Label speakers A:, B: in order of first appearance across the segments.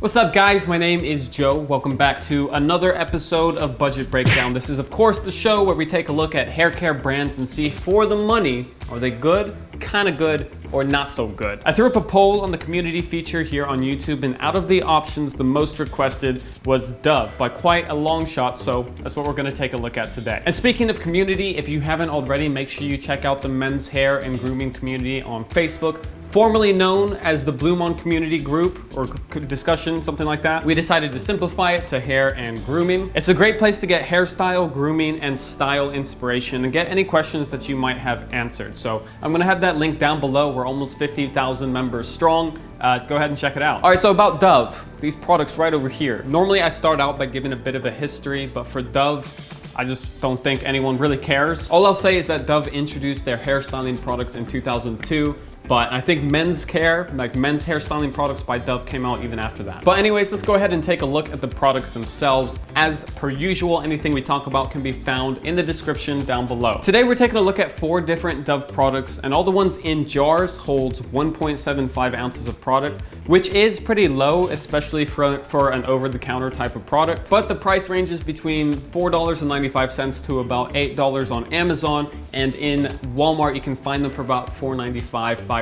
A: What's up guys, my name is Joe. Welcome back to another episode of Budget Breakdown. This is of course the show where we take a look at hair care brands and see for the money, are they good, kinda good, or not so good. I threw up a poll on the community feature here on YouTube, and out of the options, the most requested was Dove by quite a long shot, so that's what we're gonna take a look at today. And speaking of community, if you haven't already, make sure you check out the men's hair and grooming community on Facebook, formerly known as the BluMaan community group or discussion, something like that. We decided to simplify it to hair and grooming. It's a great place to get hairstyle, grooming, and style inspiration and get any questions that you might have answered. So I'm gonna have that link down below. We're almost 50,000 members strong. Go ahead and check it out. All right, so about Dove, these products right over here. Normally I start out by giving a bit of a history, but for Dove, I just don't think anyone really cares. All I'll say is that Dove introduced their hairstyling products in 2002. But I think men's care, like men's hairstyling products by Dove came out even after that. But anyways, let's go ahead and take a look at the products themselves. As per usual, anything we talk about can be found in the description down below. Today, we're taking a look at 4 different Dove products, and all the ones in jars holds 1.75 ounces of product, which is pretty low, especially for an over-the-counter type of product. But the price ranges between $4.95 to about $8 on Amazon, and in Walmart, you can find them for about $4.95, $5.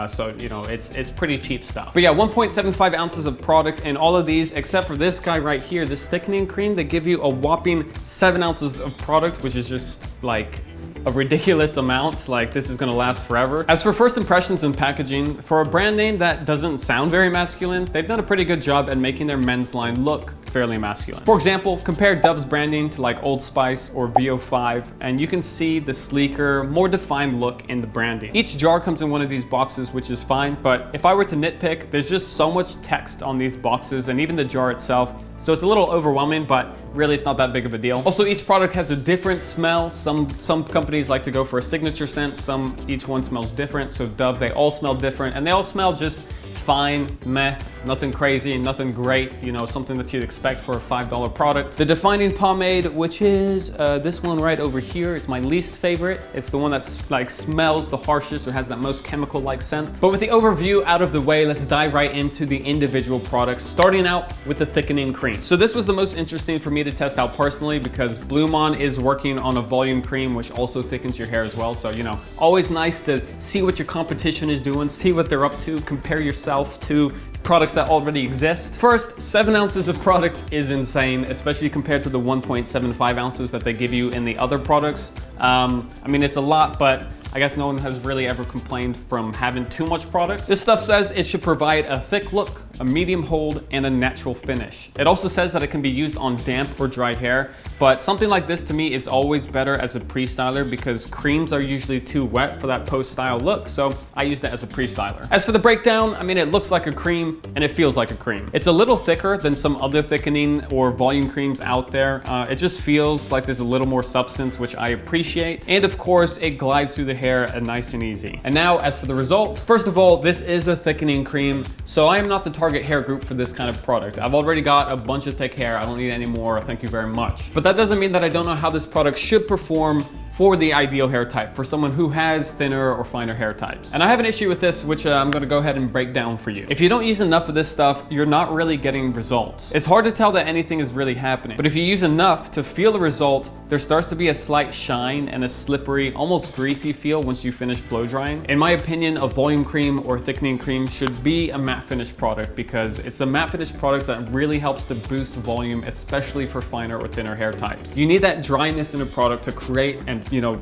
A: So, you know, it's pretty cheap stuff. But yeah, 1.75 ounces of product, and all of these, except for this guy right here, this thickening cream, they give you a whopping 7 ounces of product, which is just like a ridiculous amount. Like, this is gonna last forever. As for first impressions and packaging, for a brand name that doesn't sound very masculine, they've done a pretty good job at making their men's line look fairly masculine. For example, compare Dove's branding to like Old Spice or VO5, and you can see the sleeker, more defined look in the branding. Each jar comes in one of these boxes, which is fine, but if I were to nitpick, there's just so much text on these boxes and even the jar itself, so it's a little overwhelming, but really it's not that big of a deal. Also, each product has a different smell. Some companies like to go for a signature scent, each one smells different. So Dove, they all smell different, and they all smell just fine, meh, nothing crazy, nothing great, you know, something that you'd expect for a $5 product. The defining pomade, which is this one right over here, it's my least favorite. It's the one that's like smells the harshest or has that most chemical-like scent. But with the overview out of the way, let's dive right into the individual products, starting out with the thickening cream. So this was the most interesting for me to test out personally because BluMaan is working on a volume cream, which also thickens your hair as well. So, you know, always nice to see what your competition is doing, see what they're up to, compare yourself to products that already exist. First, 7 ounces of product is insane, especially compared to the 1.75 ounces that they give you in the other products. I mean, it's a lot, but I guess no one has really ever complained from having too much product. This stuff says it should provide a thick look, a medium hold, and a natural finish. It also says that it can be used on damp or dry hair, but something like this to me is always better as a pre-styler because creams are usually too wet for that post-style look, so I use that as a pre-styler. As for the breakdown, I mean, it looks like a cream and it feels like a cream. It's a little thicker than some other thickening or volume creams out there. It just feels like there's a little more substance, which I appreciate. And of course, it glides through the hair nice and easy. And now as for the result, first of all, this is a thickening cream, so I am not the target hair group for this kind of product. I've already got a bunch of thick hair. I don't need any more. Thank you very much. But that doesn't mean that I don't know how this product should perform for the ideal hair type, for someone who has thinner or finer hair types. And I have an issue with this, which I'm gonna go ahead and break down for you. If you don't use enough of this stuff, you're not really getting results. It's hard to tell that anything is really happening, but if you use enough to feel the result, there starts to be a slight shine and a slippery, almost greasy feel once you finish blow drying. In my opinion, a volume cream or thickening cream should be a matte finish product because it's the matte finish products that really helps to boost volume, especially for finer or thinner hair types. You need that dryness in a product to create and, you know,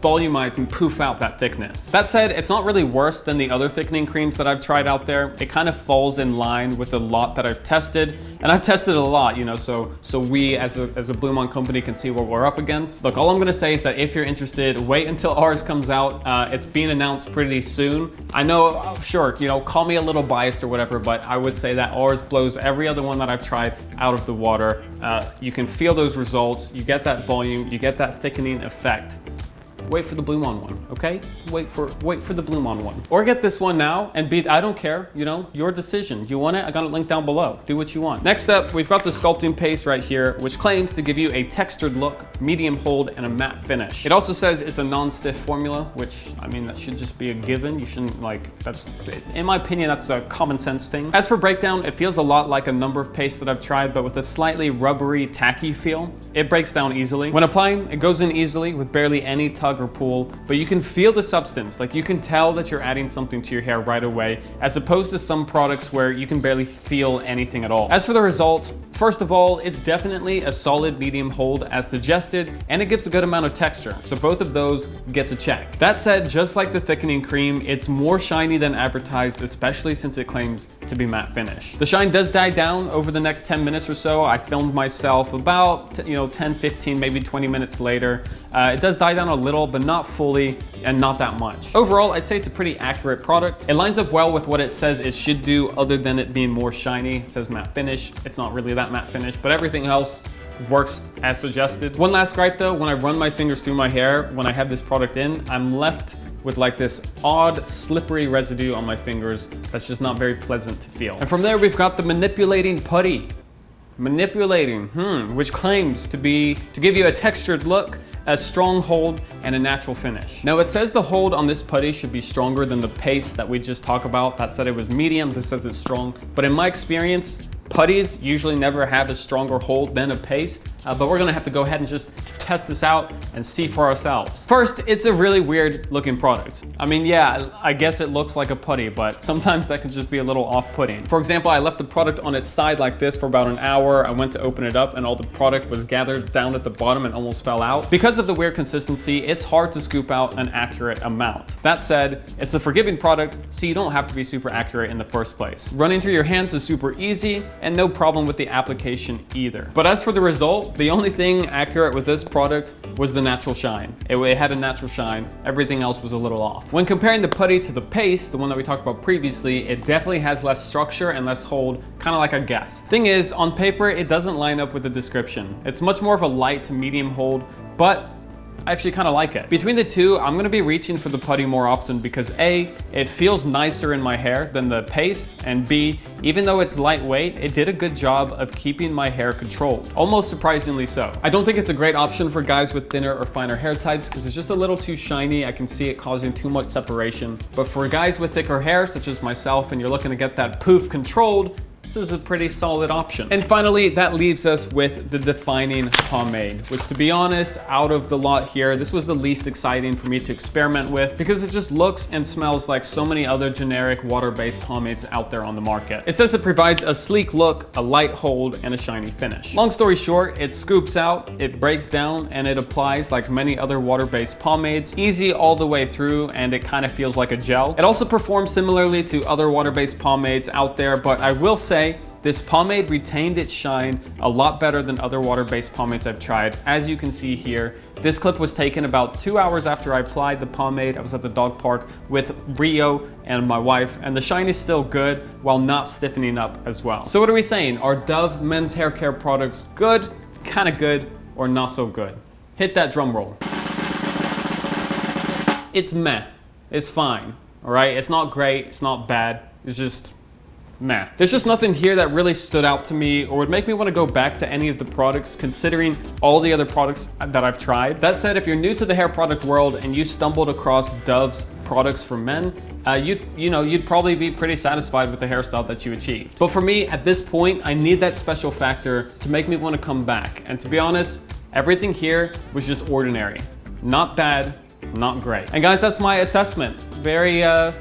A: volumize and poof out that thickness. That said, it's not really worse than the other thickening creams that I've tried out there. It kind of falls in line with a lot that I've tested, and I've tested a lot, you know, so we as a BluMaan company can see what we're up against. Look, all I'm gonna say is that if you're interested, wait until ours comes out. It's being announced pretty soon. I know, sure, you know, call me a little biased or whatever, but I would say that ours blows every other one that I've tried out of the water. You can feel those results, you get that volume, you get that thickening effect. wait for the BluMaan one, okay? Wait for the BluMaan one. Or get this one now and I don't care, you know, your decision. You want it? I got it linked down below. Do what you want. Next up, we've got the Sculpting Paste right here, which claims to give you a textured look, medium hold, and a matte finish. It also says it's a non-stiff formula, which, I mean, that should just be a given. You shouldn't in my opinion, that's a common sense thing. As for breakdown, it feels a lot like a number of pastes that I've tried, but with a slightly rubbery, tacky feel. It breaks down easily. When applying, it goes in easily with barely any tug or pull, but you can feel the substance. Like, you can tell that you're adding something to your hair right away, as opposed to some products where you can barely feel anything at all. As for the result, first of all, it's definitely a solid medium hold as suggested, and it gives a good amount of texture. So both of those gets a check. That said, just like the thickening cream, it's more shiny than advertised, especially since it claims to be matte finish. The shine does die down over the next 10 minutes or so. I filmed myself about 10, 15, maybe 20 minutes later. It does die down a little, but not fully and not that much. Overall, I'd say it's a pretty accurate product. It lines up well with what it says it should do, other than it being more shiny. It says matte finish. It's not really that matte finish, but everything else works as suggested. One last gripe though, when I run my fingers through my hair, when I have this product in, I'm left with like this odd slippery residue on my fingers that's just not very pleasant to feel. And from there, we've got the manipulating putty. Which claims to give you a textured look, a strong hold, and a natural finish. Now, it says the hold on this putty should be stronger than the paste that we just talked about. That said it was medium, this says it's strong. But in my experience, putties usually never have a stronger hold than a paste, but we're gonna have to go ahead and just test this out and see for ourselves. First, it's a really weird looking product. I mean, yeah, I guess it looks like a putty, but sometimes that can just be a little off-putting. For example, I left the product on its side like this for about an hour. I went to open it up and all the product was gathered down at the bottom and almost fell out. Because of the weird consistency, it's hard to scoop out an accurate amount. That said, it's a forgiving product, so you don't have to be super accurate in the first place. Running through your hands is super easy, and no problem with the application either. But as for the result, the only thing accurate with this product was the natural shine. It had a natural shine. Everything else was a little off. When comparing the putty to the paste, the one that we talked about previously, it definitely has less structure and less hold, kind of like I guessed. Thing is, on paper, it doesn't line up with the description. It's much more of a light to medium hold, but I actually kind of like it. Between the two, I'm gonna be reaching for the putty more often because A, it feels nicer in my hair than the paste, and B, even though it's lightweight, it did a good job of keeping my hair controlled, almost surprisingly so. I don't think it's a great option for guys with thinner or finer hair types because it's just a little too shiny. I can see it causing too much separation. But for guys with thicker hair, such as myself, and you're looking to get that poof controlled, this is a pretty solid option. And finally, that leaves us with the defining pomade, which, to be honest, out of the lot here, this was the least exciting for me to experiment with because it just looks and smells like so many other generic water-based pomades out there on the market. It says it provides a sleek look, a light hold, and a shiny finish. Long story short, it scoops out, it breaks down, and it applies like many other water-based pomades, easy all the way through, and it kind of feels like a gel. It also performs similarly to other water-based pomades out there, but I will say this pomade retained its shine a lot better than other water-based pomades I've tried. As you can see here, this clip was taken about 2 hours after I applied the pomade. I was at the dog park with Rio and my wife, and the shine is still good while not stiffening up as well. So what are we saying? Are Dove men's hair care products good, kind of good, or not so good? Hit that drum roll. It's meh. It's fine, all right? It's not great, it's not bad, it's just meh. There's just nothing here that really stood out to me or would make me want to go back to any of the products considering all the other products that I've tried. That said, if you're new to the hair product world and you stumbled across Dove's products for men, you'd probably be pretty satisfied with the hairstyle that you achieved. But for me, at this point, I need that special factor to make me want to come back. And to be honest, everything here was just ordinary. Not bad, not great. And guys, that's my assessment. Very, I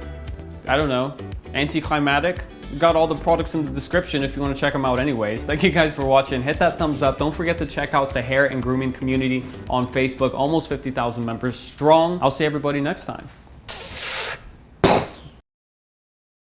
A: don't know, anticlimactic. Got all the products in the description if you want to check them out anyways. Thank you guys for watching. Hit that thumbs up. Don't forget to check out the hair and grooming community on Facebook. Almost 50,000 members strong. I'll see everybody next time.